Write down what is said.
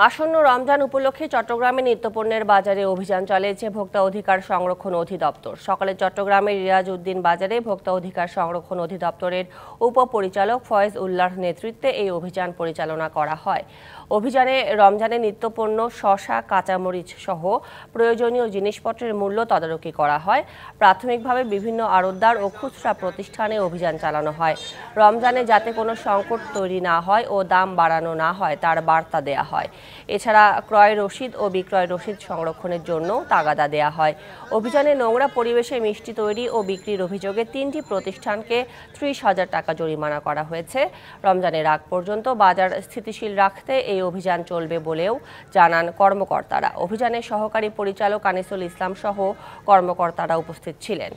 আসন্ন রমজান উপলক্ষে চট্টগ্রামে নিত্যপণ্যের বাজারে অভিযান চালিয়েছে ভোক্তা অধিকার সংরক্ষণ অধিদপ্তর। সকালে চট্টগ্রামের রিয়াজ উদ্দিন বাজারে ভোক্তা অধিকার সংরক্ষণ অধিদপ্তরের উপপরিচালক ফয়েজ উল্লাহর নেতৃত্বে এই অভিযান পরিচালনা করা হয়। অভিযানে রমজানের নিত্যপণ্য শসা, কাঁচামরিচ সহ প্রয়োজনীয় জিনিসপত্রের মূল্য তদারকি করা হয়। প্রাথমিকভাবে বিভিন্ন আড়তদার ও খুচরা প্রতিষ্ঠানে অভিযান চালানো হয়। রমজানে যাতে কোনো সংকট তৈরি না হয় ও দাম বাড়ানো না হয় তার বার্তা দেয়া হয়। এছাড়া ক্রয় রসিদ ও বিক্রয় রসিদ সংরক্ষণের জন্য তাগাদা দেয়া হয়। অভিযানে নোংরা পরিবেশে মিষ্টি তৈরি ও বিক্রির অভিযোগে 3টি প্রতিষ্ঠানকে 30,000 টাকা জরিমানা করা হয়েছে। রমজানের আগ পর্যন্ত বাজার স্থিতিশীল রাখতে এই অভিযান চলবে বলেও জানান কর্মকর্তারা। অভিযানে সহকারী পরিচালক আনিসুল ইসলাম সহ কর্মকর্তারা উপস্থিত ছিলেন।